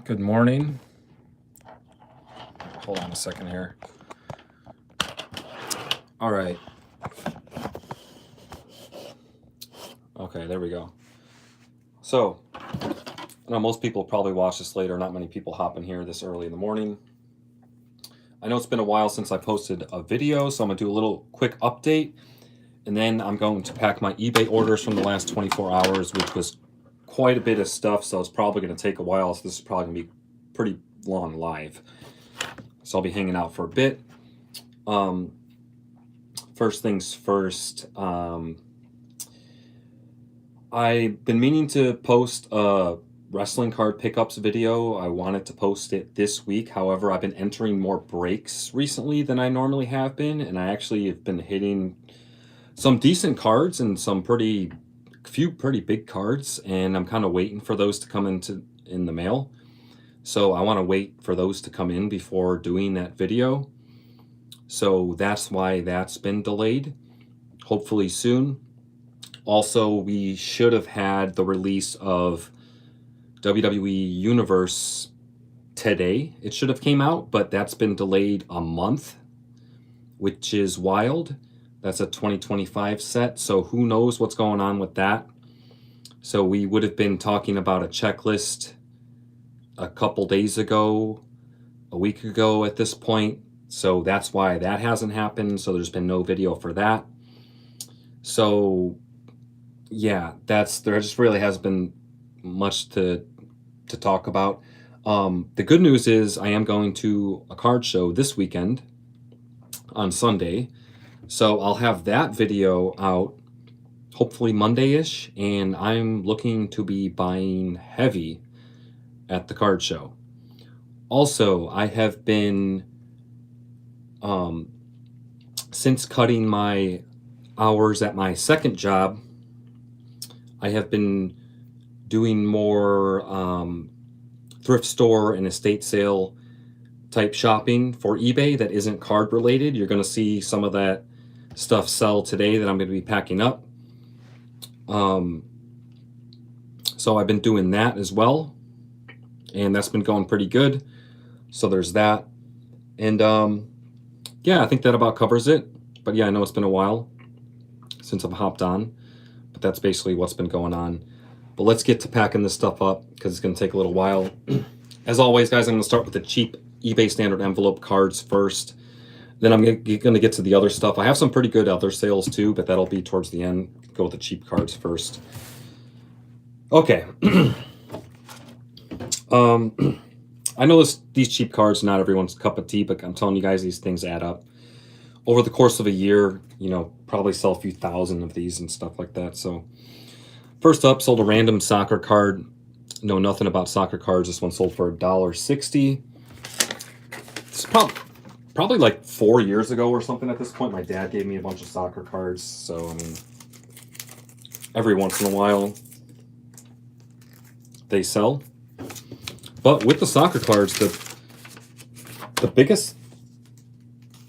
Good morning. Hold on a second here. All right. Okay, there we go. So, I know most people probably watch this later. Not many people hop in here this early in the morning. I know it's been a while since I posted a video, so I'm going to do a little quick update. And then I'm going to pack my eBay orders from the last 24 hours, which was quite a bit of stuff. So it's probably going to take a while. So this is probably going to be pretty long live. So I'll be hanging out for a bit. First things first, I've been meaning to post a wrestling card pickups video. I wanted to post it this week. However, I've been entering more breaks recently than I normally have been, and I actually have been hitting some decent cards and few pretty big cards, and I'm kind of waiting for those to come in the mail. So I want to wait for those to come in before doing that video. So that's why that's been delayed. Hopefully soon. Also, we should have had the release of WWE Universe today. It should have came out, but that's been delayed a month, which is wild. That's a 2025 set, so who knows what's going on with that. So we would have been talking about a checklist a couple days ago, a week ago at this point. So that's why that hasn't happened. So there's been no video for that. So yeah, there just really has been much to talk about. The good news is I am going to a card show this weekend on Sunday. So I'll have that video out hopefully Monday-ish, and I'm looking to be buying heavy at the card show. Also, I have been, since cutting my hours at my second job, I have been doing more thrift store and estate sale type shopping for eBay that isn't card related. You're going to see some of that stuff sell today that I'm going to be packing up. So I've been doing that as well, and that's been going pretty good. So there's that. And yeah, I think that about covers it. But yeah, I know it's been a while since I've hopped on, but that's basically what's been going on. But let's get to packing this stuff up because it's going to take a little while. As always, guys, I'm going to start with the cheap eBay standard envelope cards first. Then I'm going to get to the other stuff. I have some pretty good other sales too, but that'll be towards the end. Go with the cheap cards first. Okay. I know these cheap cards, not everyone's cup of tea, but I'm telling you guys, these things add up. Over the course of a year, probably sell a few thousand of these and stuff like that. So first up, sold a random soccer card. Know nothing about soccer cards. This one sold for $1.60. It's probably like 4 years ago or something at this point. My dad gave me a bunch of soccer cards. So, I mean, every once in a while, they sell. But with the soccer cards, the biggest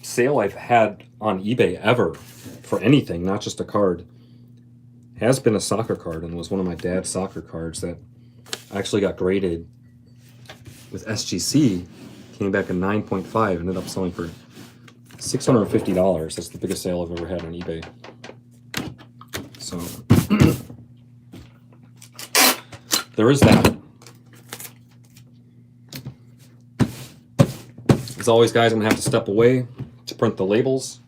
sale I've had on eBay ever for anything, not just a card, has been a soccer card, and was one of my dad's soccer cards that actually got graded with SGC, came back in 9.5, ended up selling for $650. That's the biggest sale I've ever had on eBay. So there is that. As always, guys, I'm going to have to step away to print the labels.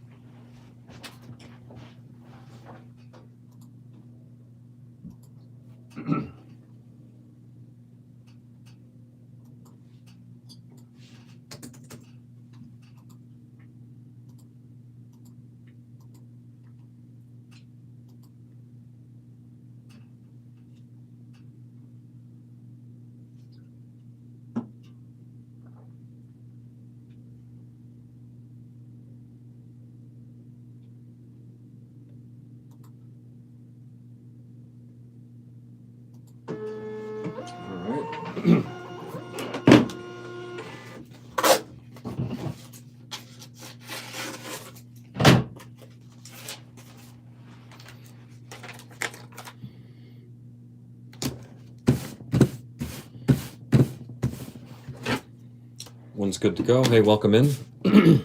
One's good to go. Hey, welcome in.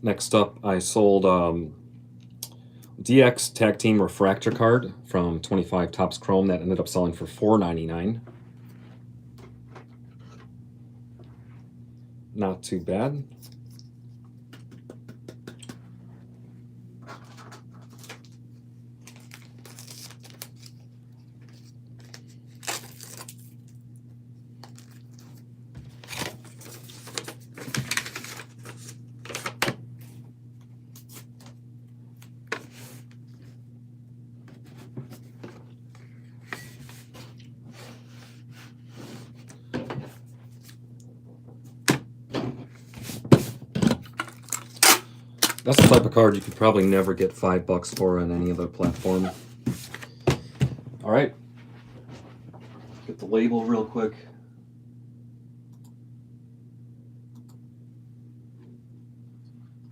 Next up, I sold DX Tag Team Refractor card from 25 Topps Chrome that ended up selling for $4.99. Not too bad. That's the type of card you could probably never get $5 for on any other platform. All right. Get the label real quick.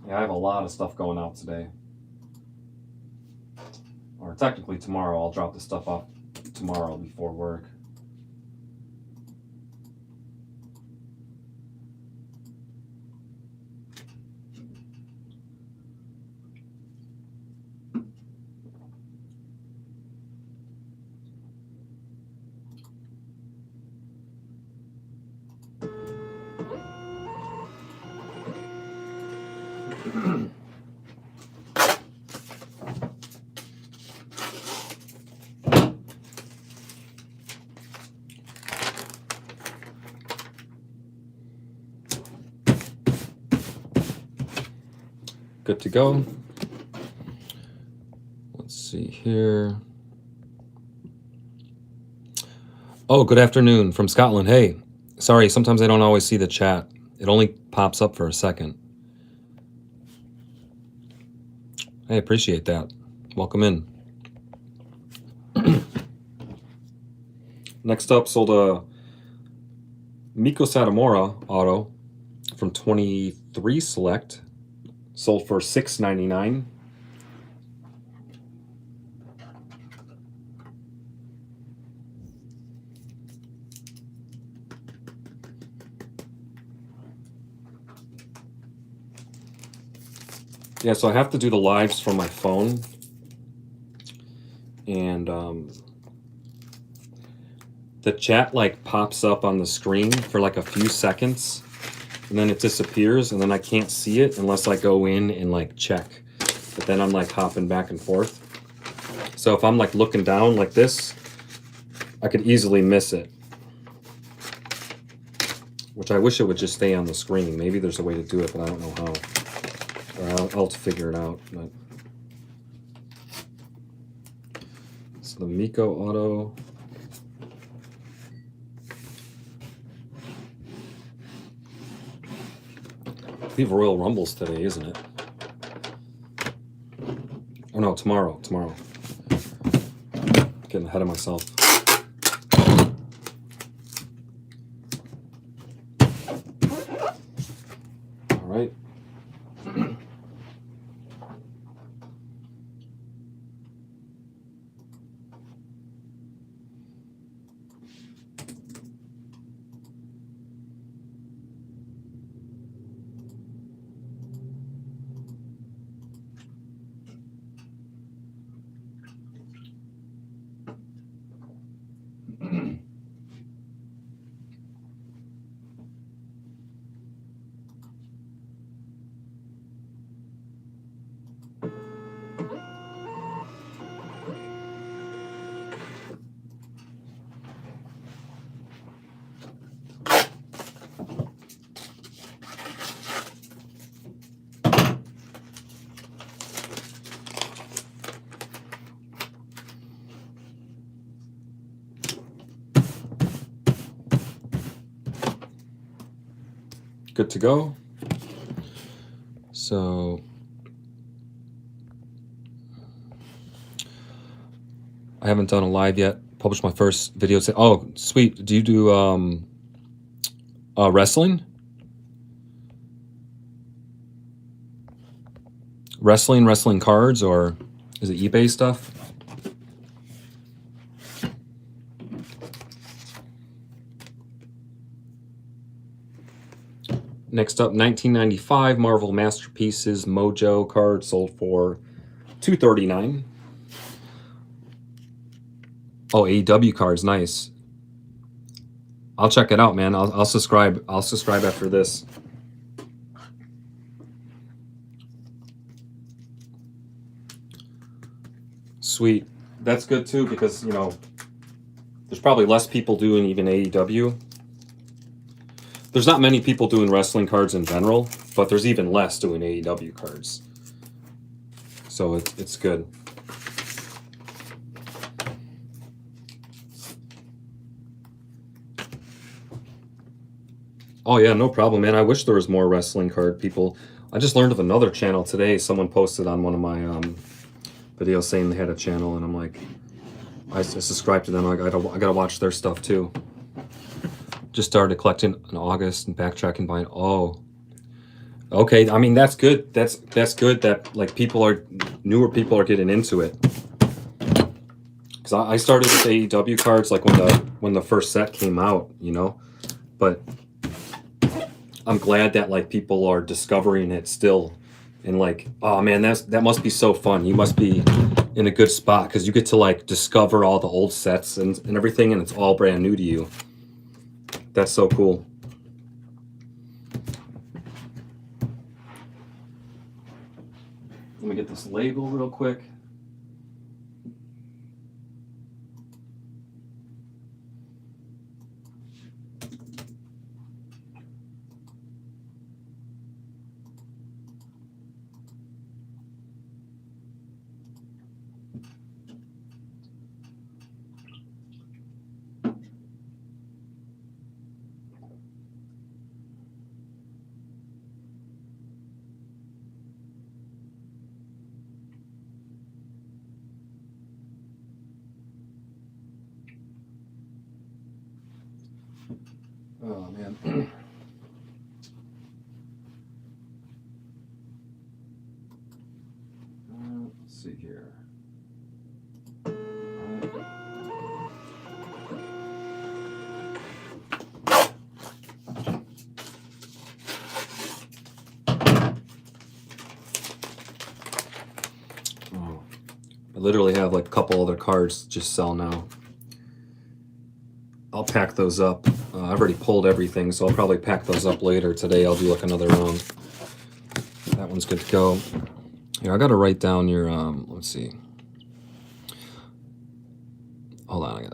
Yeah, I have a lot of stuff going out today. Or technically tomorrow. I'll drop the stuff off tomorrow before work. Good to go. Let's see here. Oh, good afternoon from Scotland. Hey, sorry, sometimes I don't always see the chat. It only pops up for a second. I appreciate that. Welcome in. Next up, sold a Miko Satomura auto from 23 Select. Sold for $6.99. Yeah, so I have to do the lives from my phone. And the chat like pops up on the screen for like a few seconds. And then it disappears, and then I can't see it unless I go in and like check. But then I'm like hopping back and forth. So if I'm like looking down like this, I could easily miss it. Which I wish it would just stay on the screen. Maybe there's a way to do it, but I don't know how. Or I'll figure it out. But so the Miko auto. We have Royal Rumbles today, isn't it? Oh no, tomorrow. Getting ahead of myself. All right. Good to go. So I haven't done a live yet. Published my first video. Oh, sweet. Do you do wrestling? Wrestling cards, or is it eBay stuff? Next up, 1995 Marvel Masterpieces Mojo card sold for $239. Oh, AEW cards, nice. I'll check it out, man. I'll subscribe. I'll subscribe after this. Sweet. That's good too, because you know there's probably less people doing even AEW. There's not many people doing wrestling cards in general, but there's even less doing AEW cards. So it's good. Oh yeah, no problem, man. I wish there was more wrestling card people. I just learned of another channel today. Someone posted on one of my videos saying they had a channel, and I'm like, I subscribed to them. I gotta watch their stuff too. Just started collecting in August and backtracking buying. Oh, okay. I mean, that's good. That's good that like newer people are getting into it. Because I started with AEW cards like when the first set came out, you know, but I'm glad that like people are discovering it still, and like, oh man, that must be so fun. You must be in a good spot because you get to like discover all the old sets and everything, and it's all brand new to you. That's so cool. Let me get this label real quick. Oh man. Let's see here. Oh, I literally have like a couple other cards just sell now. I'll pack those up. I've already pulled everything, so I'll probably pack those up later. Today I'll do like another round. That one's good to go. Here, I gotta write down your, let's see. Hold on,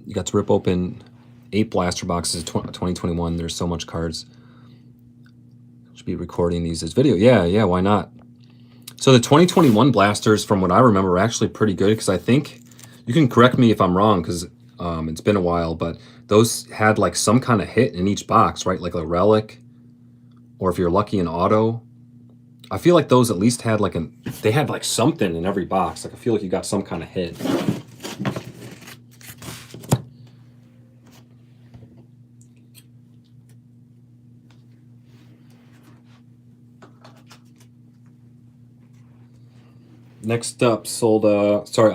you got to rip open 8 blaster boxes, 2021. There's so much cards. Should be recording these as video. Yeah, why not? So the 2021 blasters, from what I remember, are actually pretty good, because I think, you can correct me if I'm wrong, because it's been a while, but those had like some kind of hit in each box, right? Like a relic, or if you're lucky, an auto. I feel like those at least had like they had like something in every box. Like I feel like you got some kind of hit. Next up, sold. Sorry,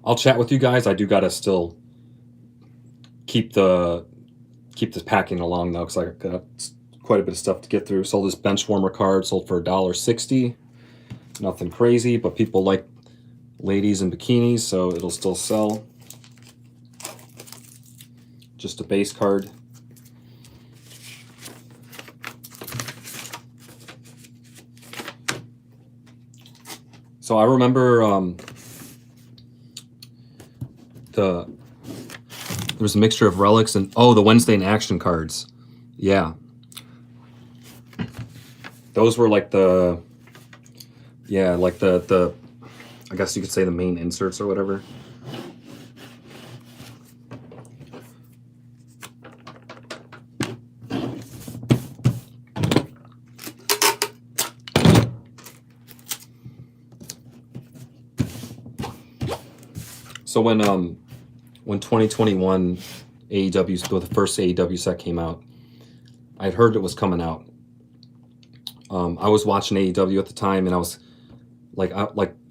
I'll chat with you guys. I do gotta still keep the packing along though, because I got quite a bit of stuff to get through. Sold this bench warmer card, sold for $1.60. Nothing crazy, but people like ladies in bikinis, so it'll still sell. Just a base card. So I remember there was a mixture of relics and the Wednesday in Action cards. Yeah. Those were like the I guess you could say the main inserts or whatever. So when 2021 AEW, the first AEW set came out, I'd heard it was coming out. I was watching AEW at the time, and I was like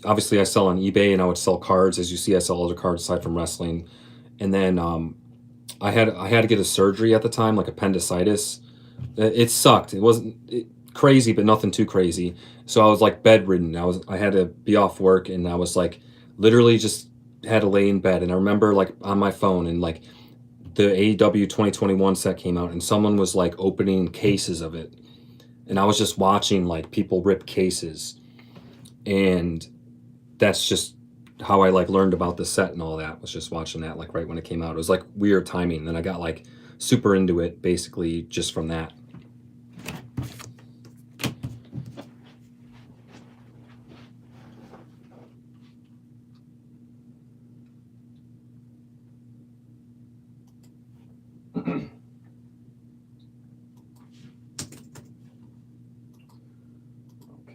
obviously I sell on eBay, and I would sell cards. As you see, I sell other cards aside from wrestling. And then I had to get a surgery at the time, like appendicitis, It sucked. It wasn't crazy, but nothing too crazy. So I was like bedridden. I had to be off work, and I was like literally just had to lay in bed. And I remember like on my phone, and like the AEW 2021 set came out, and someone was like opening cases of it, and I was just watching like people rip cases, and that's just how I like learned about the set and all that, was just watching that like right when it came out. It was like weird timing. And then I got like super into it basically just from that.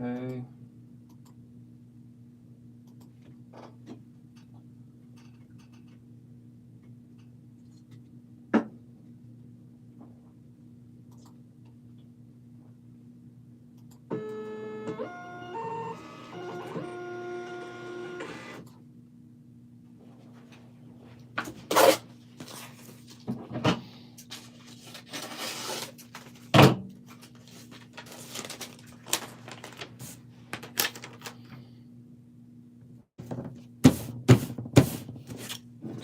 Okay.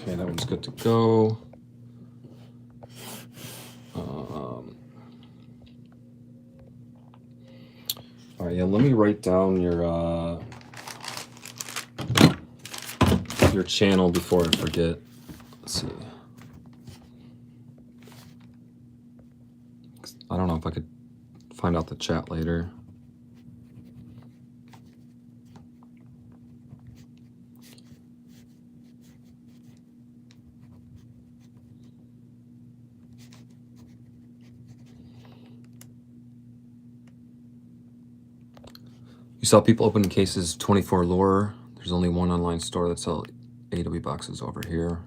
Okay, that one's good to go. All right, yeah, let me write down your channel before I forget. Let's see. I don't know if I could find out the chat later. You saw people opening cases 24 lure. There's only one online store that sells AW boxes over here.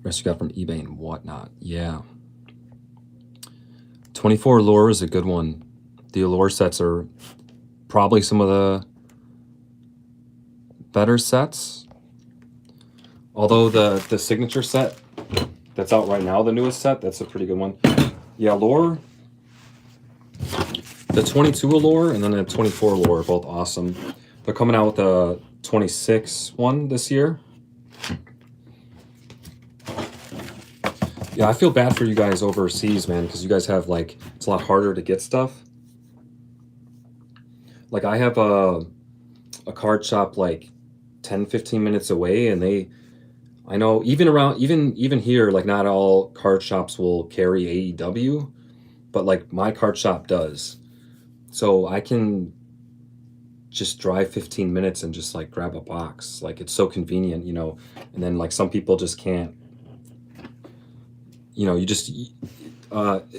Rest you got from eBay and whatnot. Yeah. 24 lure is a good one. The allure sets are probably some of the better sets. Although the signature set that's out right now, the newest set, that's a pretty good one. Yeah, allure. The 22 allure and then the 24 allure are both awesome. They're coming out with a 26 one this year. Yeah, I feel bad for you guys overseas, man, because you guys have like, it's a lot harder to get stuff. Like I have a card shop like 10-15 minutes away, and I know even here, like not all card shops will carry AEW, but like my card shop does. So I can just drive 15 minutes and just like grab a box. Like it's so convenient, and then like some people just can't, you just,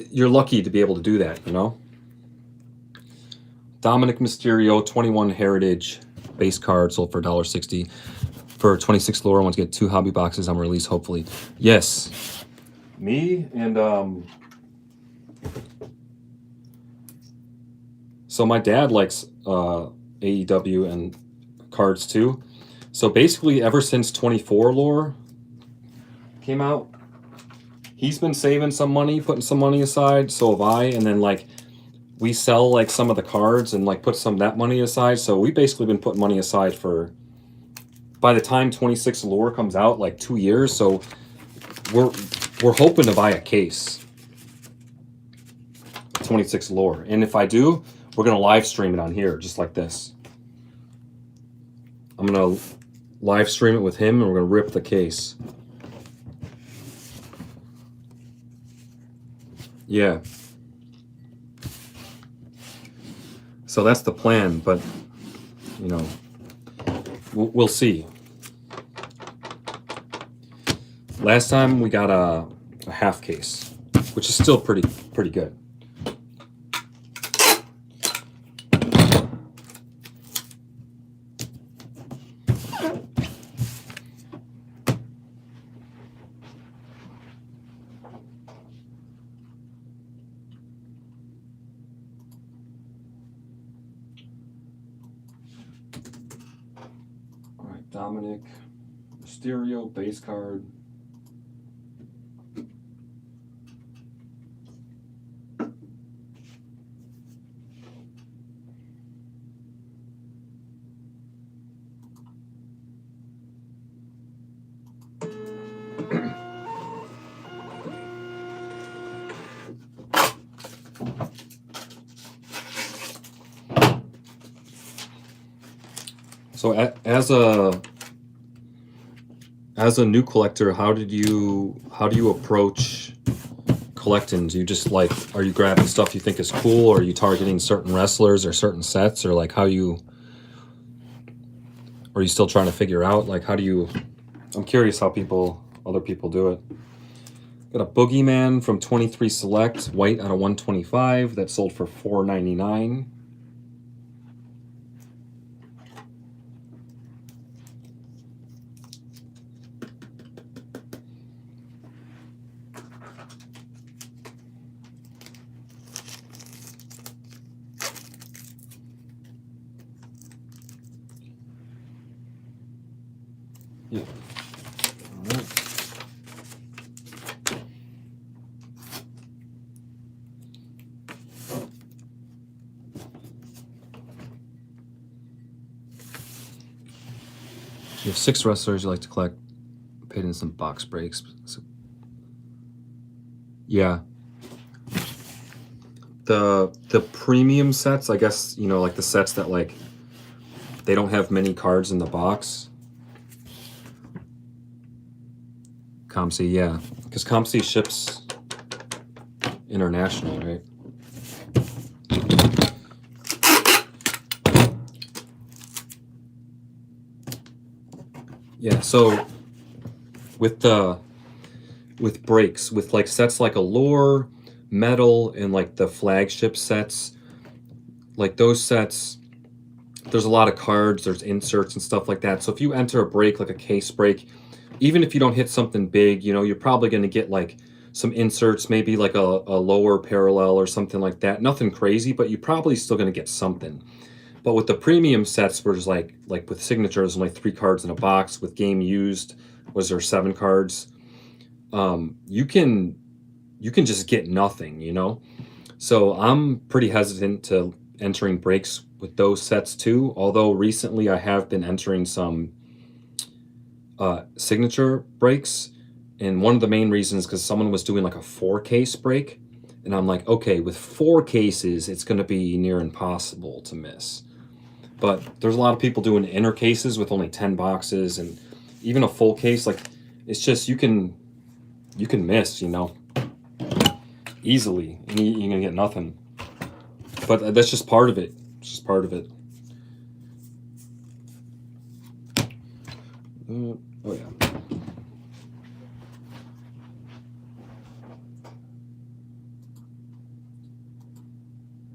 you're lucky to be able to do that, Dominic Mysterio 21 Heritage base card sold for $1.60. For 26 lore, I want to get 2 hobby boxes on release, hopefully. Yes. Me and so my dad likes AEW and cards too. So basically ever since 24 lore came out, he's been saving some money, putting some money aside, so have I, and then like we sell like some of the cards and like put some of that money aside. So we basically been putting money aside for, by the time 26 lore comes out, like 2 years. So we're hoping to buy a case 26 lore, and if I do, we're gonna live stream it on here just like this. I'm gonna live stream it with him, and we're gonna rip the case. Yeah. So that's the plan, but we'll see. Last time we got a half case, which is still pretty good. All right, Dominic Mysterio base card. So as a new collector, how do you approach collecting? Do you just like, are you grabbing stuff you think is cool, or are you targeting certain wrestlers or certain sets, or like are you still trying to figure out like I'm curious how other people do it. Got a Boogeyman from 23 Select, white out of 125 that sold for $4.99. Yeah. All right. You have 6 wrestlers you like to collect. Paid in some box breaks. So, yeah. The premium sets, I guess, like the sets that like they don't have many cards in the box. ComC, yeah. Because ComC ships international, right? Yeah, so with breaks, with like sets like Allure, Metal, and like the flagship sets, like those sets, there's a lot of cards, there's inserts and stuff like that. So if you enter a break, like a case break, even if you don't hit something big, you're probably going to get like some inserts, maybe like a lower parallel or something like that. Nothing crazy, but you're probably still going to get something. But with the premium sets, where there's like with signatures, only 3 cards in a box. With game used, was there 7 cards? You can just get nothing, So I'm pretty hesitant to entering breaks with those sets too. Although recently I have been entering some signature breaks, and one of the main reasons because someone was doing like a 4-case break, and I'm like, okay, with 4 cases, it's going to be near impossible to miss. But there's a lot of people doing inner cases with only 10 boxes, and even a full case, like it's just you can miss, easily, and you're gonna get nothing. But that's just part of it. It's just part of it. Oh yeah.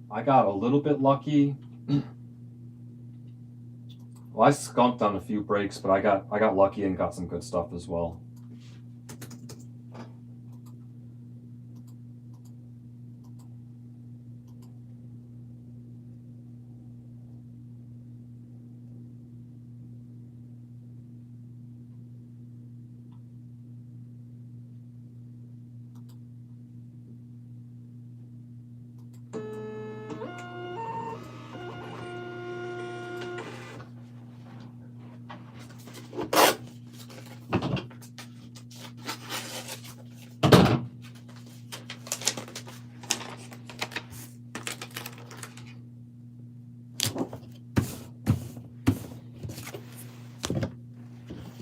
I got a little bit lucky. Well, I skunked on a few breaks, but I got lucky and got some good stuff as well.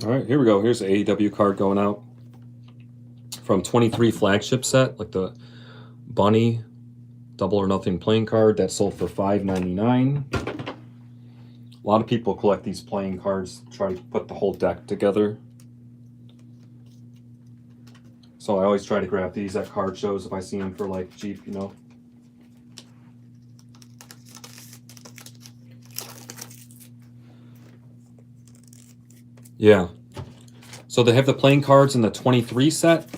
All right, here we go. Here's the AEW card going out from 23 flagship set, like the Bunny Double or Nothing playing card that sold for $5.99. A lot of people collect these playing cards, try to put the whole deck together. So I always try to grab these at card shows if I see them for like cheap, Yeah. So they have the playing cards in the 23 set.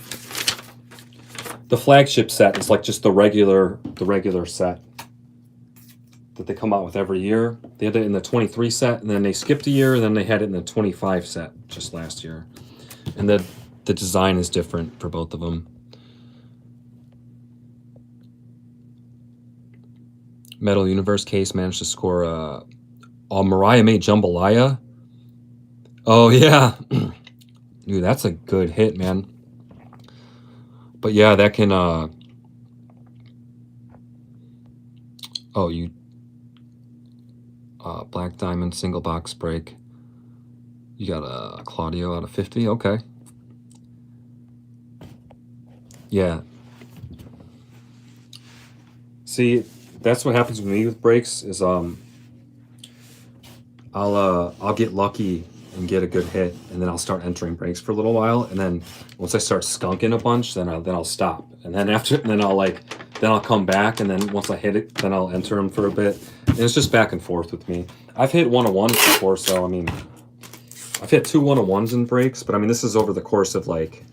The flagship set is like just the regular set that they come out with every year. They had it in the 23 set, and then they skipped a year, and then they had it in the 25 set just last year. And the design is different for both of them. Metal Universe case managed to score Mariah May Jambalaya. Oh yeah. Dude, that's a good hit, man. But yeah, that can, oh, you, Black Diamond single box break. You got a Claudio out of 50, okay. Yeah. See, that's what happens with me with breaks is, I'll get lucky and get a good hit, and then I'll start entering breaks for a little while, and then once I start skunking a bunch, then I'll stop, and then then I'll come back, and then once I hit it, then I'll enter them for a bit, and it's just back and forth with me. I've hit 101s before, so I mean, I've hit 2 101s in breaks, but I mean this is over the course of like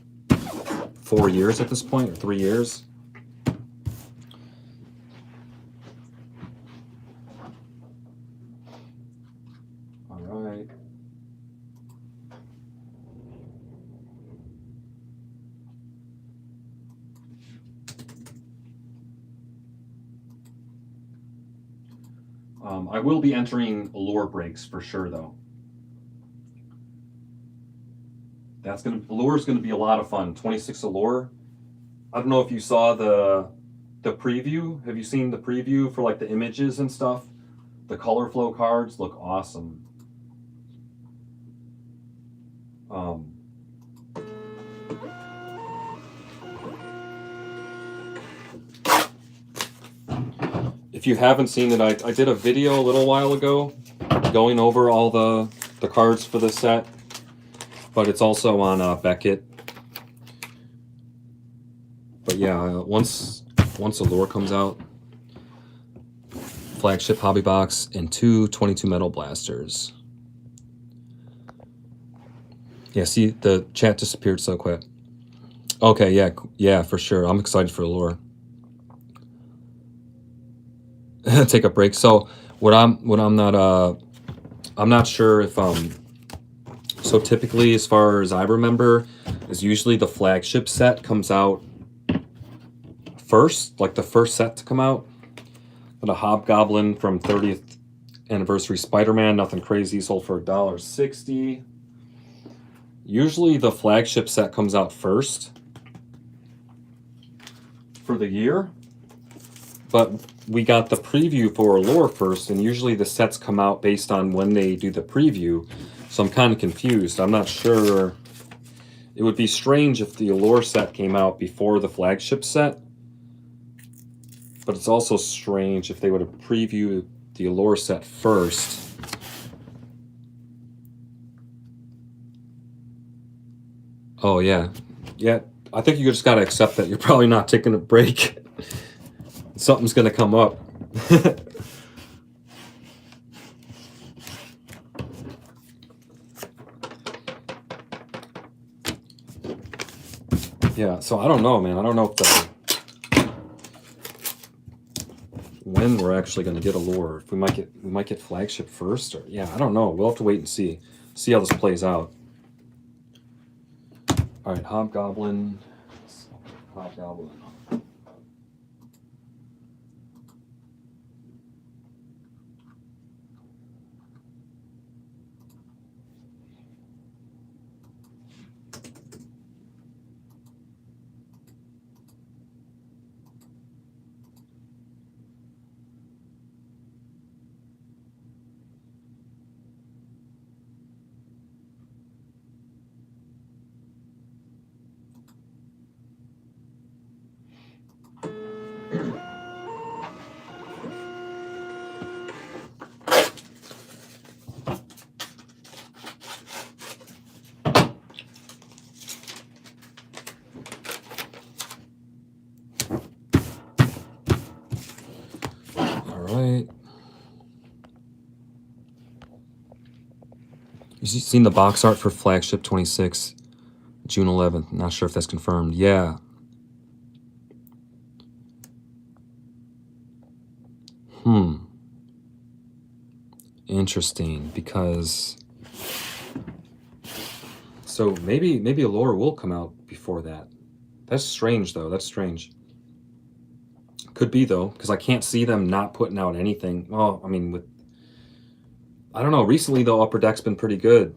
4 years at this point, or 3 years. All right. I will be entering allure breaks for sure, though. Allure is gonna be a lot of fun. 26 allure. I don't know if you saw the preview. Have you seen the preview for like the images and stuff? The color flow cards look awesome. If you haven't seen it, I did a video a little while ago going over all the cards for the set, but it's also on Beckett. But yeah, once Allure comes out, flagship hobby box and 2 22 metal blasters. Yeah, see, the chat disappeared so quick. Okay, yeah, for sure. I'm excited for Allure. Take a break. So I'm not sure if so typically, as far as I remember, is usually the flagship set comes out first, like the first set to come out. But a Hobgoblin from 30th anniversary Spider-Man, nothing crazy, sold for $1.60. Usually the flagship set comes out first for the year, but we got the preview for Allure first, and usually the sets come out based on when they do the preview, so I'm kind of confused. I'm not sure. It would be strange if the Allure set came out before the flagship set, but it's also strange if they would have previewed the Allure set first. Oh, yeah. Yeah, I think you just got to accept that you're probably not taking a break. Something's going to come up. Yeah, so I don't know, man. I don't know if when we're actually going to get Allure. If we might get flagship first, or yeah, I don't know. We'll have to wait and see how this plays out. All right, Hobgoblin. Right. You seen the box art for flagship 26, June 11th? Not sure if that's confirmed. Yeah. Interesting, because so maybe Allure will come out before that. That's strange, though. That's strange. Could be, though, because I can't see them not putting out anything. Well, I mean, I don't know. Recently, though, Upper Deck's been pretty good.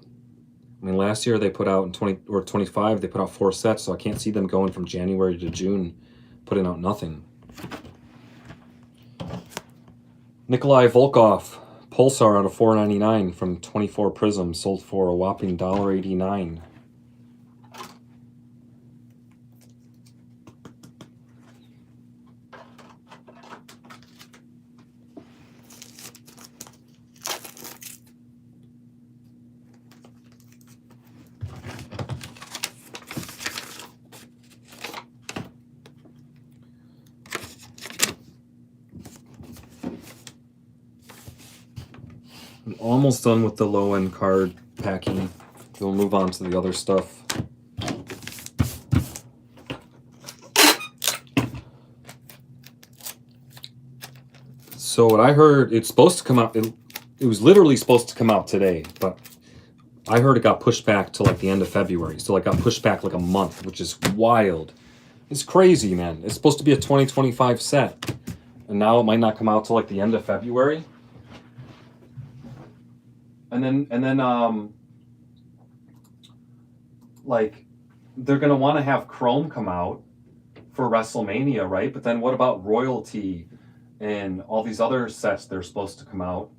I mean, last year they put out in 20 or 25, they put out 4 sets, so I can't see them going from January to June, putting out nothing. Nikolai Volkov, Pulsar out of $4.99 from 24 Prism, sold for a whopping $1.89. I'm almost done with the low-end card packing. We'll move on to the other stuff. So what I heard, it's supposed to come out, it was literally supposed to come out today, but I heard it got pushed back to like the end of February. So it got pushed back like a month, which is wild. It's crazy, man. It's supposed to be a 2025 set. And now it might not come out till like the end of February. And then like they're gonna want to have Chrome come out for WrestleMania, right? But then what about Royalty and all these other sets they're supposed to come out?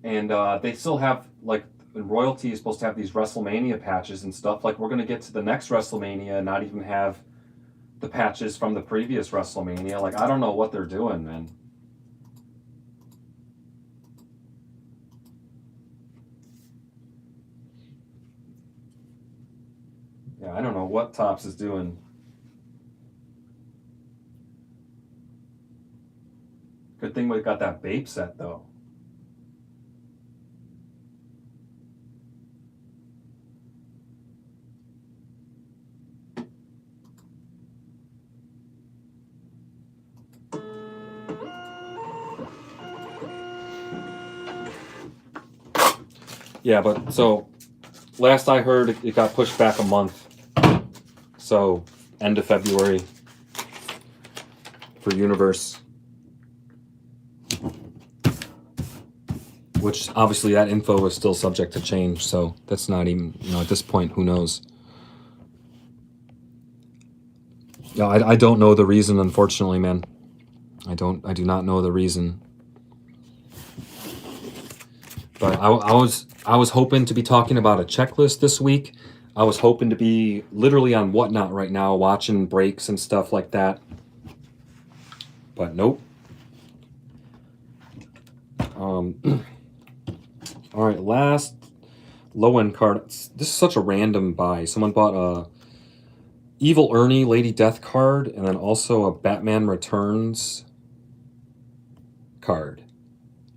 And they still have, like, Royalty is supposed to have these WrestleMania patches and stuff. Like, we're gonna get to the next WrestleMania and not even have the patches from the previous WrestleMania. Like, I don't know what they're doing, man. Yeah, I don't know what Topps is doing. Good thing we got that Bape set, though. Yeah, but so last I heard, it got pushed back a month. So end of February for Universe. Which obviously that info is still subject to change, so that's not even, at this point, who knows? Yeah, I don't know the reason, unfortunately, man. I do not know the reason. But I was hoping to be talking about a checklist this week. I was hoping to be literally on Whatnot right now, watching breaks and stuff like that. But nope. All right, last low-end card. This is such a random buy. Someone bought a Evil Ernie Lady Death card and then also a Batman Returns card.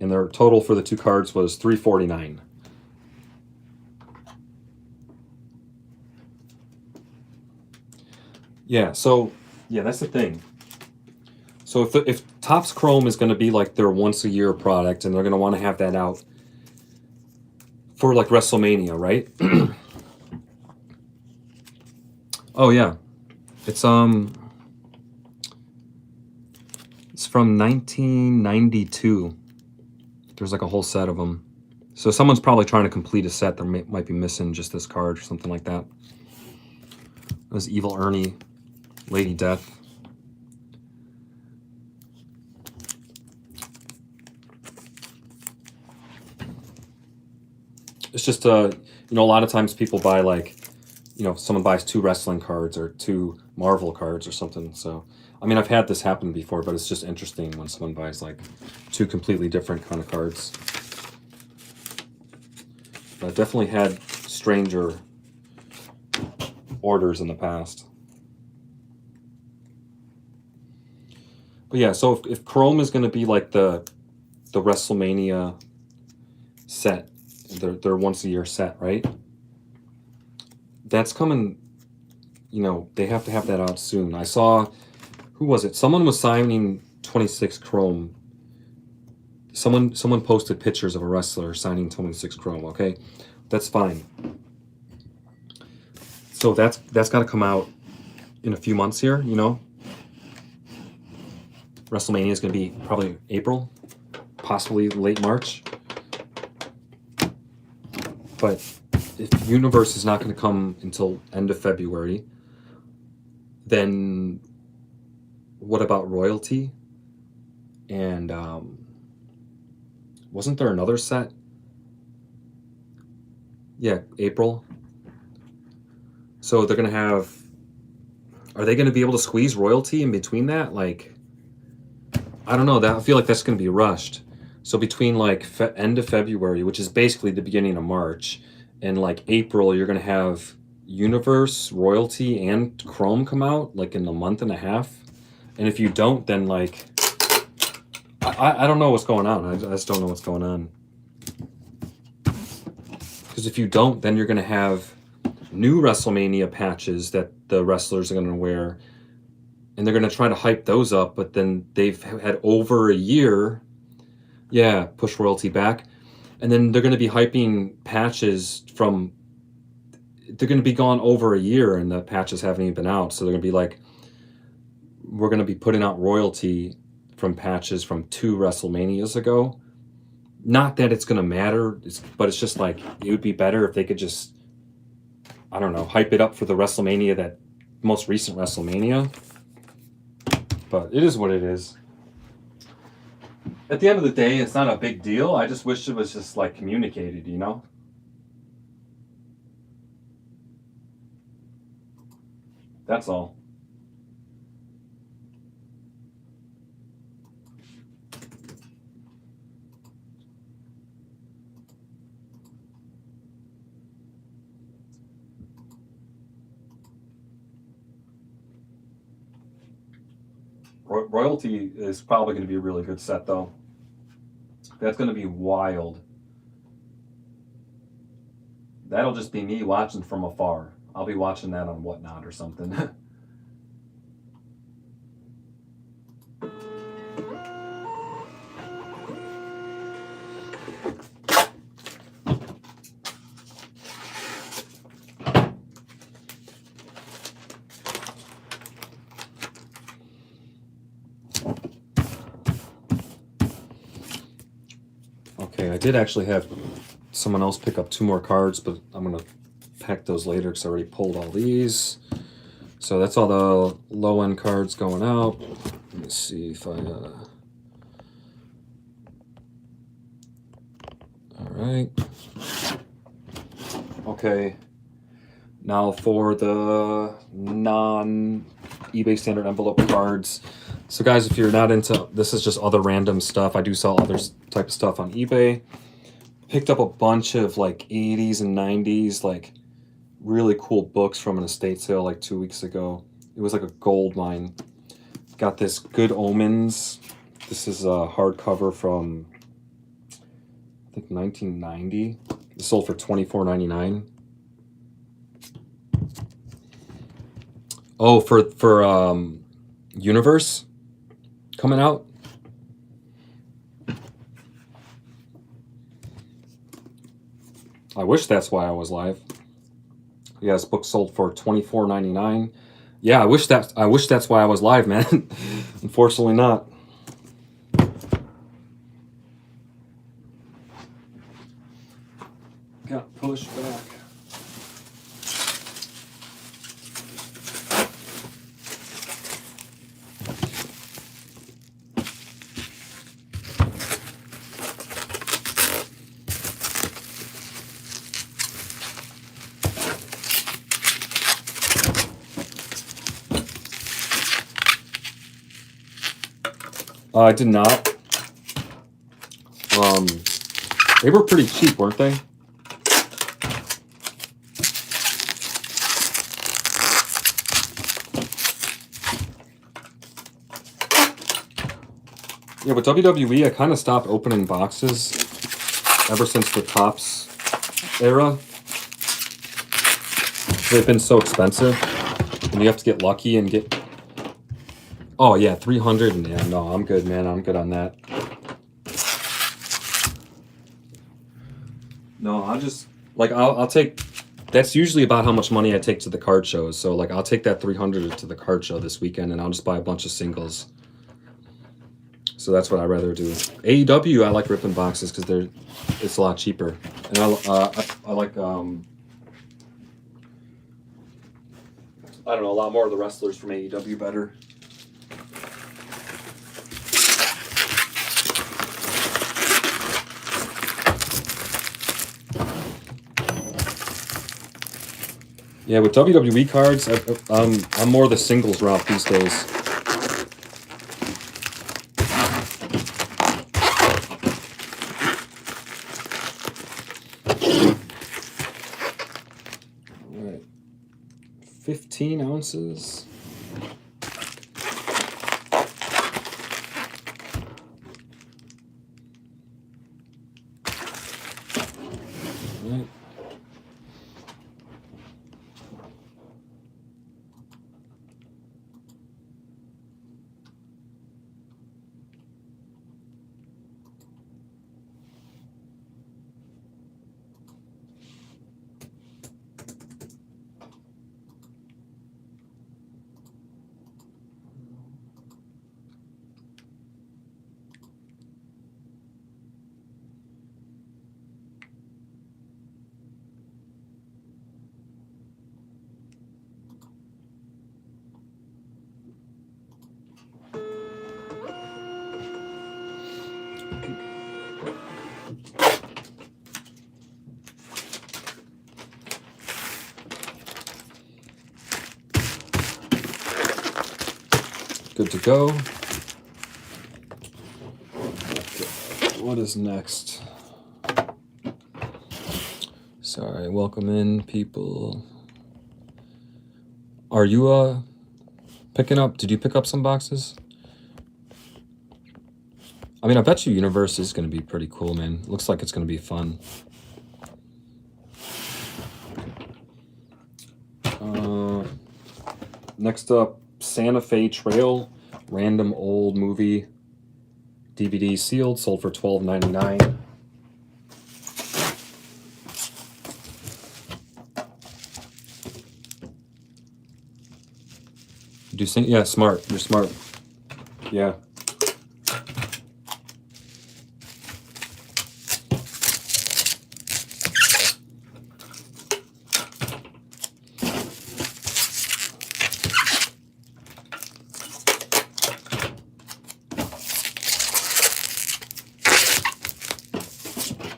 And their total for the two cards was $349. Yeah, so yeah, that's the thing. So if Topps Chrome is going to be like their once a year product, and they're going to want to have that out for like WrestleMania, right? Oh yeah, it's from 1992. There's like a whole set of them. So someone's probably trying to complete a set that might be missing just this card or something like that. It was Evil Ernie, Lady Death. It's just a lot of times people buy like, someone buys 2 wrestling cards or 2 Marvel cards or something. So, I mean, I've had this happen before, but it's just interesting when someone buys like 2 completely different kind of cards. But I've definitely had stranger orders in the past. But yeah, so if Chrome is going to be like the WrestleMania set, their once a year set, right? That's coming, they have to have that out soon. I saw, who was it? Someone was signing 26 Chrome. Someone posted pictures of a wrestler signing 26 Chrome, okay? That's fine. So that's got to come out in a few months here, WrestleMania is going to be probably April, possibly late March. But if Universe is not going to come until end of February, then what about Royalty? And wasn't there another set? Yeah, April. So they're going to have... Are they going to be able to squeeze Royalty in between that? Like, I don't know. I feel like that's going to be rushed. So between like end of February, which is basically the beginning of March, and like April, you're going to have Universe, Royalty, and Chrome come out like in a month and a half. And if you don't, then like, I don't know what's going on. I just don't know what's going on. Because if you don't, then you're going to have new WrestleMania patches that the wrestlers are going to wear. And they're going to try to hype those up, but then they've had over a year. Yeah, push Royalty back. And then they're going to be hyping patches from... They're going to be gone over a year, and the patches haven't even been out. So they're going to be like, we're going to be putting out Royalty from patches from 2 WrestleManias ago. Not that it's going to matter, but it's just like, it would be better if they could just, I don't know, hype it up for the WrestleMania, that most recent WrestleMania. But it is what it is. At the end of the day, it's not a big deal. I just wish it was just like communicated, you know? That's all. Royalty is probably going to be a really good set, though. That's going to be wild. That'll just be me watching from afar. I'll be watching that on Whatnot or something. Okay, I did actually have someone else pick up 2 more cards, but I'm going to pack those later because I already pulled all these. So that's all the low-end cards going out. Let me see if I... All right. Okay. Now for the non-eBay standard envelope cards. So guys, if you're not into... This is just other random stuff. I do sell other type of stuff on eBay. Picked up a bunch of like 80s and 90s, like really cool books from an estate sale like 2 weeks ago. It was like a gold mine. Got this Good Omens. This is a hardcover from, I think, 1990. It sold for $24.99. Oh, for Universe coming out. I wish that's why I was live. Yeah, this book sold for $24.99. Yeah, I wish that's why I was live, man. Unfortunately not. Got pushed back. I did not. They were pretty cheap, weren't they? Yeah, with WWE, I kind of stopped opening boxes ever since the Topps era. They've been so expensive, and you have to get lucky and get... Oh yeah, 300, and yeah, no, I'm good, man. I'm good on that. No, I'll just, like, I'll take, that's usually about how much money I take to the card shows. So, like, I'll take that 300 to the card show this weekend, and I'll just buy a bunch of singles. So that's what I'd rather do. AEW, I like ripping boxes because it's a lot cheaper. And I like, I don't know, a lot more of the wrestlers from AEW better. Yeah, with WWE cards, I'm more the singles route these days. All right, 15 ounces. All right. Good to go. What is next? Sorry, welcome in, people. Are you picking up? Did you pick up some boxes? I mean, I bet you Universe is going to be pretty cool, man. Looks like it's going to be fun. Next up, Santa Fe Trail, random old movie, DVD sealed, sold for $12.99. Do you think? Yeah, smart. You're smart. Yeah.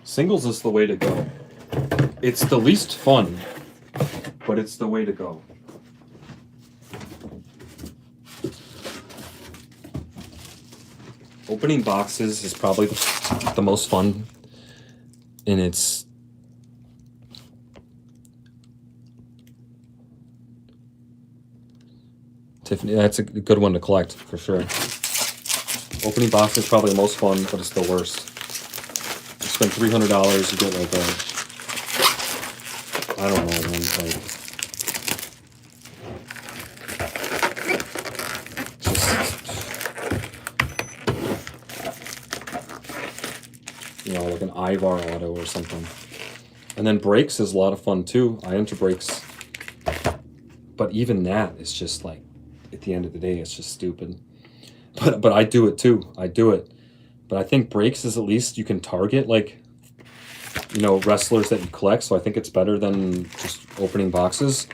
Singles is the way to go. It's the least fun, but it's the way to go. Opening boxes is probably the most fun, and it's Tiffany. That's a good one to collect for sure. Opening boxes is probably the most fun, but it's the worst. You spend $300, you get like I don't know, man, like like an Ivar auto or something. And then breaks is a lot of fun too. I enter breaks. But even that is just like, at the end of the day, it's just stupid. But I do it too. I do it. But I think breaks is at least you can target like, wrestlers that you collect. So I think it's better than just opening boxes.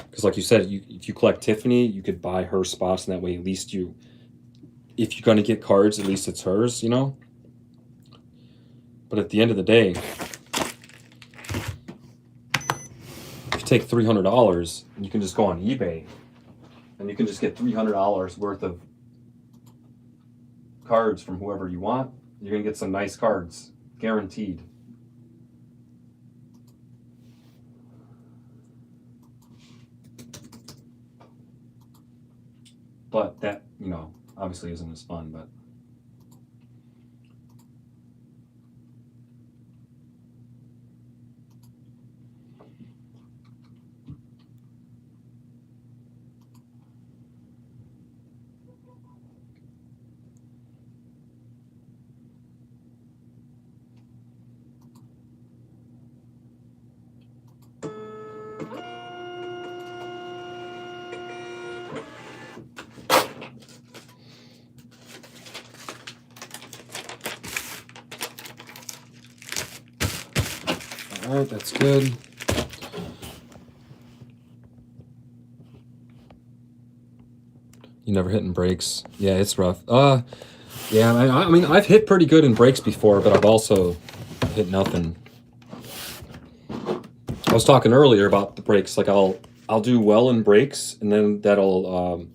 Because like you said, if you collect Tiffany, you could buy her spots, and that way at least if you're going to get cards, at least it's hers, But at the end of the day, if you take $300, you can just go on eBay, and you can just get $300 worth of cards from whoever you want. You're going to get some nice cards, guaranteed. But that, obviously isn't as fun, but All right, that's good. You never hitting brakes? Yeah, it's rough. Yeah, I mean, I've hit pretty good in brakes before, but I've also hit nothing. I was talking earlier about the brakes. Like I'll do well in brakes, and then that'll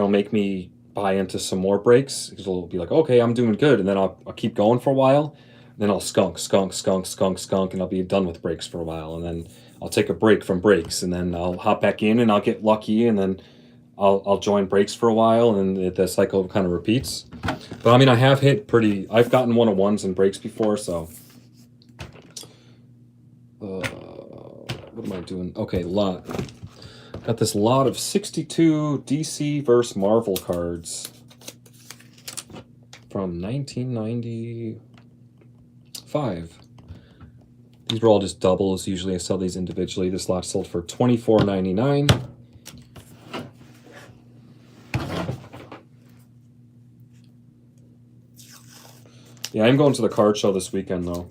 make me buy into some more brakes because it'll be like, okay, I'm doing good, and then I'll keep going for a while. Then I'll skunk, and I'll be done with brakes for a while, and then I'll take a break from brakes, and then I'll hop back in, and I'll get lucky, and then I'll join brakes for a while, and the cycle kind of repeats. But I mean, I have hit pretty. I've gotten 101s in brakes before, so. What am I doing? Okay, lot. Got this lot of 62 DC vs. Marvel cards from 1995. These were all just doubles. Usually I sell these individually. This lot sold for $24.99. Yeah, I'm going to the card show this weekend, though.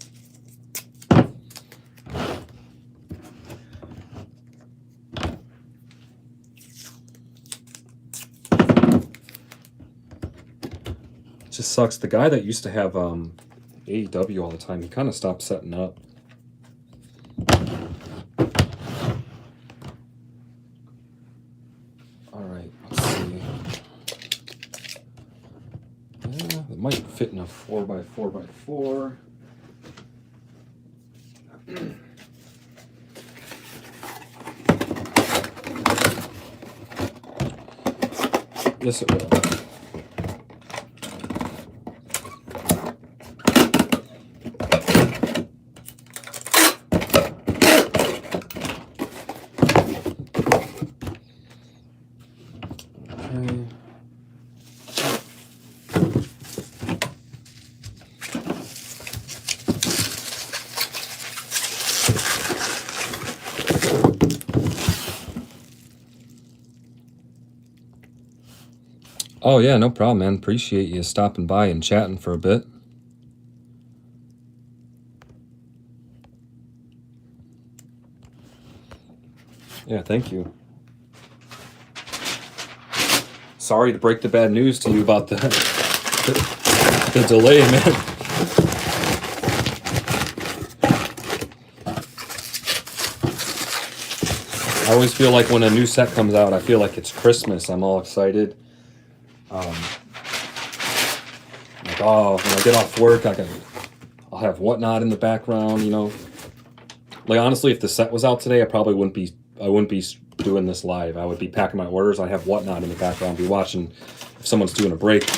It just sucks. The guy that used to have AEW all the time, he kind of stopped setting up. All right, let's see. Yeah, it might fit in a 4x4x4. Yes, it will. Okay. Oh, yeah, no problem, man. Appreciate you stopping by and chatting for a bit. Yeah, thank you. Sorry to break the bad news to you about the delay, man. I always feel like when a new set comes out, I feel like it's Christmas. I'm all excited. Like, oh, when I get off work, I'll have Whatnot in the background, you know. Like, honestly, if the set was out today, I wouldn't be doing this live. I would be packing my orders. I'd have Whatnot in the background, be watching if someone's doing a break.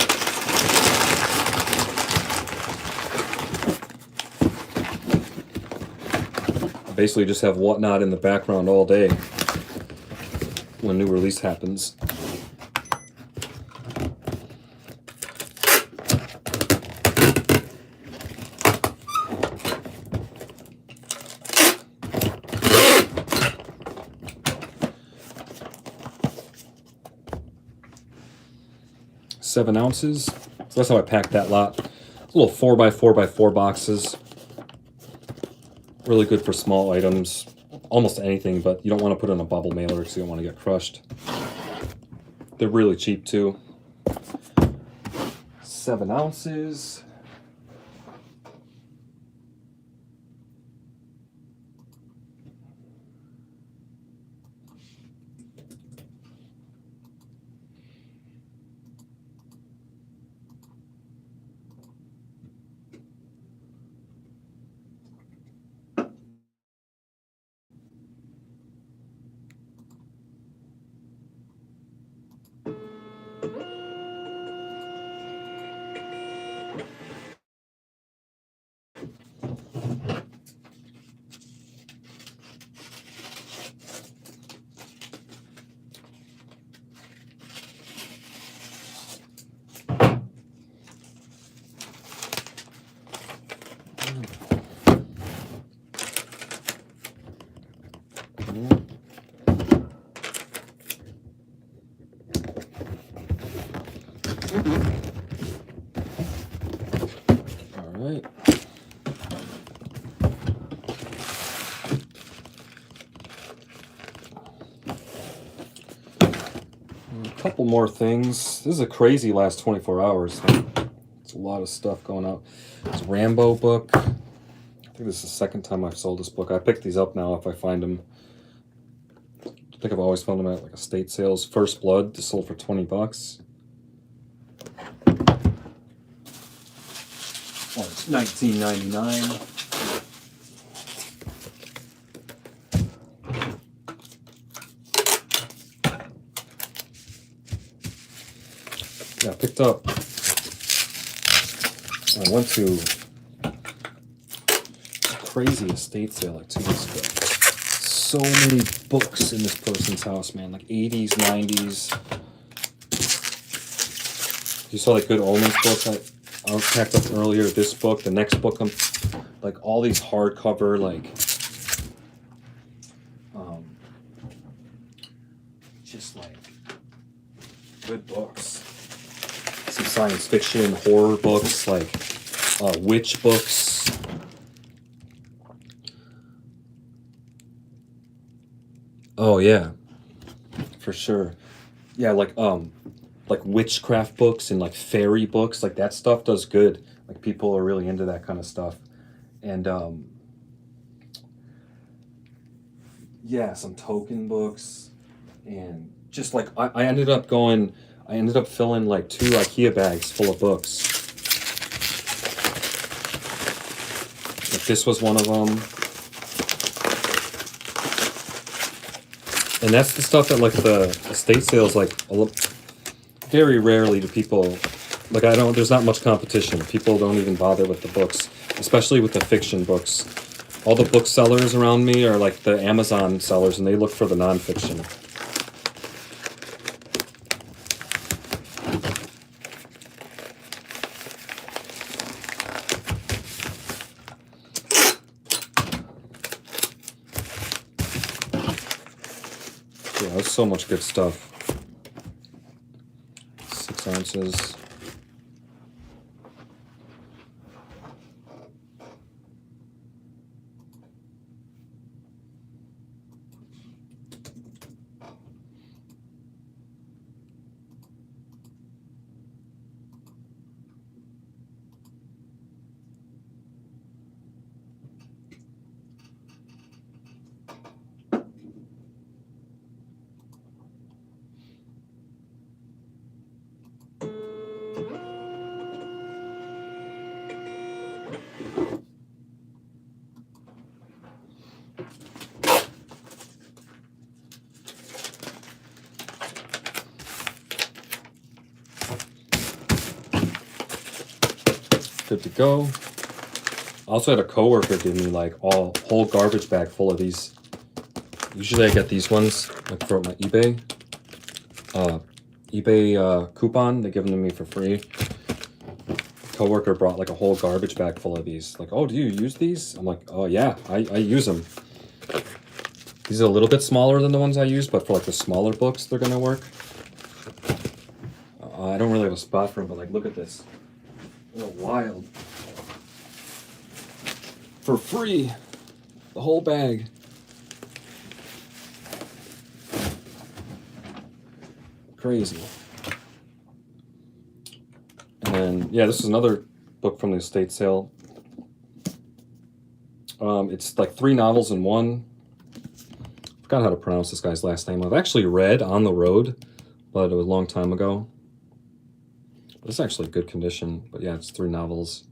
I basically just have Whatnot in the background all day when new release happens. .7 ounces. So that's how I packed that lot. It's a little 4x4x4 boxes. Really good for small items. Almost anything, but you don't want to put in a bubble mailer because you don't want to get crushed. They're really cheap too. 7 ounces. All right. A couple more things. This is a crazy last 24 hours. It's a lot of stuff going out. It's a Rambo book. I think this is the second time I've sold this book. I pick these up now if I find them. I think I've always found them at like estate sales. First Blood, this sold for $20. Oh, it's $19.99. Yeah, I picked up. I went to a crazy estate sale like 2 weeks ago. So many books in this person's house, man. Like 80s, 90s. You saw like Good Omens books I packed up earlier. This book, the next book, I'm like all these hardcover like just like good books. Some science fiction, horror books, like witch books. Oh yeah, for sure. Yeah, like witchcraft books and like fairy books, like that stuff does good. Like people are really into that kind of stuff. And yeah, some token books and just like I ended up filling like 2 IKEA bags full of books. Like this was one of them. And that's the stuff that like the estate sales, like very rarely do people, like there's not much competition. People don't even bother with the books, especially with the fiction books. All the booksellers around me are like the Amazon sellers and they look for the nonfiction. Yeah, there's so much good stuff. 6 ounces. Good to go. I also had a coworker give me like a whole garbage bag full of these. Usually I get these ones like for my eBay coupon. They give them to me for free. Coworker brought like a whole garbage bag full of these. Like, oh, do you use these? I'm like, oh yeah, I use them. These are a little bit smaller than the ones I use, but for like the smaller books, they're gonna work. I don't really have a spot for them, but like, look at this. Oh, wild. For free. The whole bag. Crazy. And yeah, this is another book from the estate sale. It's like 3 novels in one. Forgot how to pronounce this guy's last name. I've actually read On the Road, but it was a long time ago. It's actually good condition, but yeah, it's 3 novels.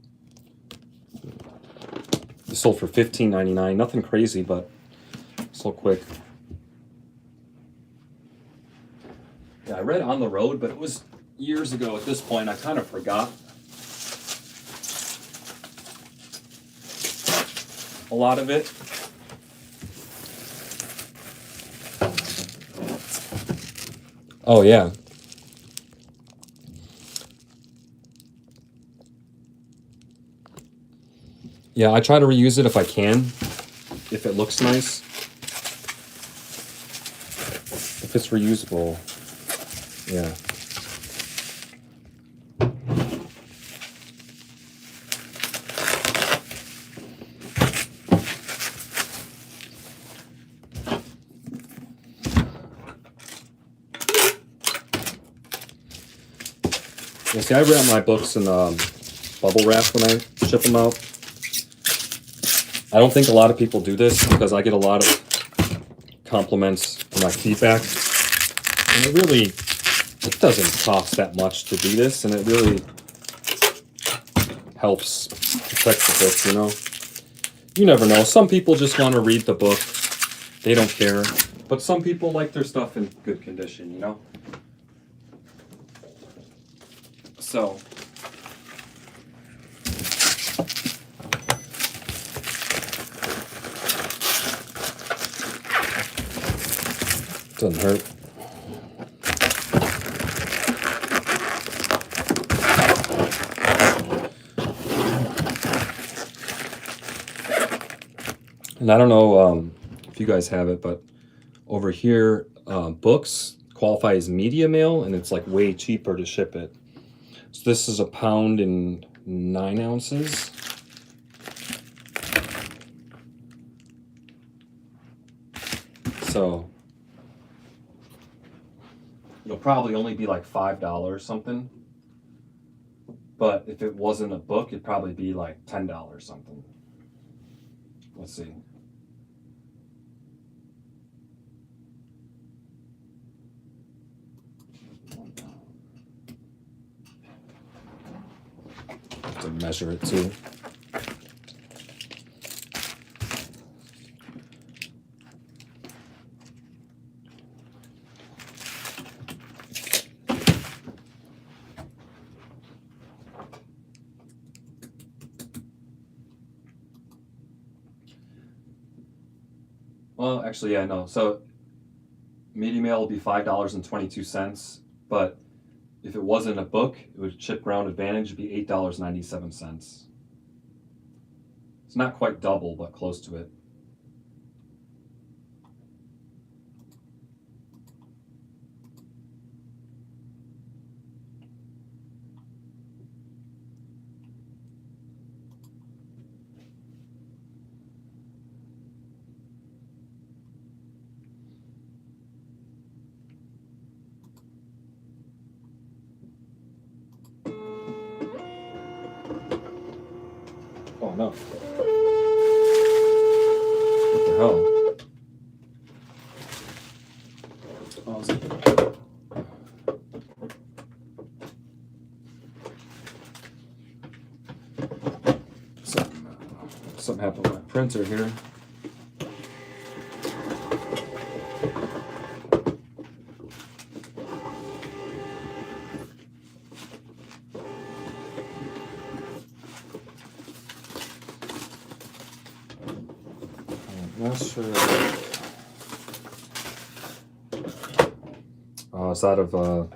It sold for $15.99. Nothing crazy, but sold quick. Yeah, I read On the Road, but it was years ago at this point. I kind of forgot a lot of it. Oh, yeah. Yeah, I try to reuse it if I can, if it looks nice. If it's reusable, yeah. Yeah, see, I wrap my books in bubble wrap when I ship them out. I don't think a lot of people do this because I get a lot of compliments for my feedback. And it doesn't cost that much to do this, and it really helps protect the book, you know? You never know. Some people just want to read the book. They don't care. But some people like their stuff in good condition, you know? So... doesn't hurt. And I don't know if you guys have it, but over here, books qualify as media mail, and it's like way cheaper to ship it. So this is 1 pound and 9 ounces. So it'll probably only be like $5 something. But if it wasn't a book, it'd probably be like $10 something. Let's see. To measure it too. Well, actually, yeah, no. So media mail will be $5.22, but if it wasn't a book, it would ship Ground Advantage, it'd be $8.97. It's not quite double, but close to it. Oh no. What the hell? Oh, something happened with my printer here. Not sure. It's out of the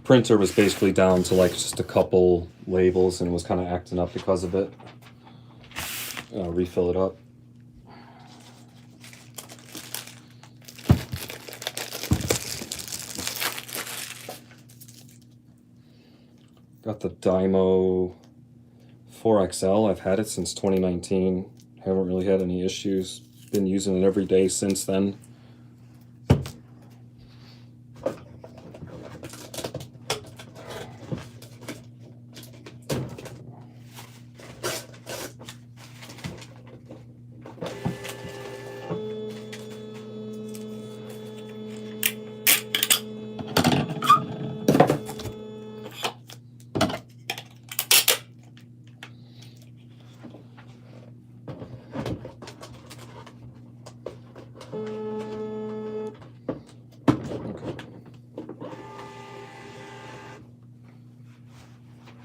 printer was basically down to like just a couple labels and was kind of acting up because of it. Refill it up. Got the Dymo 4XL. I've had it since 2019. Haven't really had any issues. Been using it every day since then.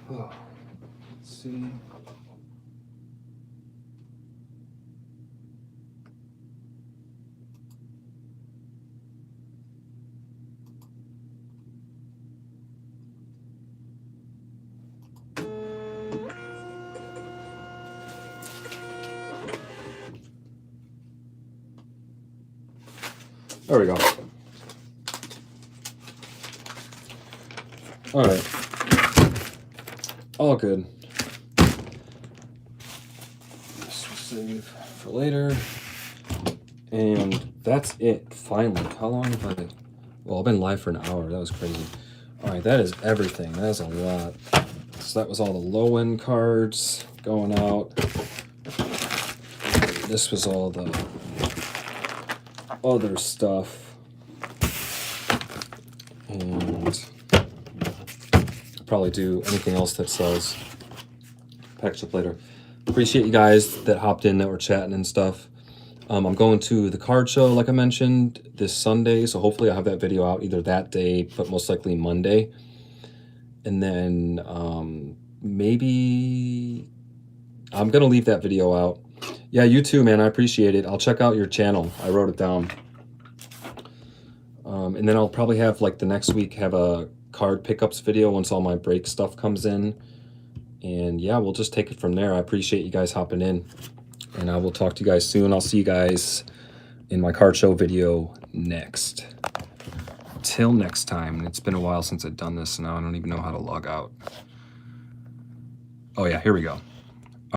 Let's see. There we go. All right. All good. Save for later. And that's it, finally. How long have I Well, I've been live for an hour. That was crazy. All right, that is everything. That is a lot. So that was all the low-end cards going out. This was all the other stuff. And I'll probably do anything else that sells. Package up later. Appreciate you guys that hopped in, that were chatting and stuff. I'm going to the card show, like I mentioned, this Sunday. So hopefully I'll have that video out either that day, but most likely Monday. And then maybe I'm going to leave that video out. Yeah, you too, man. I appreciate it. I'll check out your channel. I wrote it down. And then I'll probably have, like, the next week, have a card pickups video once all my break stuff comes in. And yeah, we'll just take it from there. I appreciate you guys hopping in. And I will talk to you guys soon. I'll see you guys in my card show video next. Till next time. It's been a while since I've done this, and now I don't even know how to log out. Oh yeah, here we go.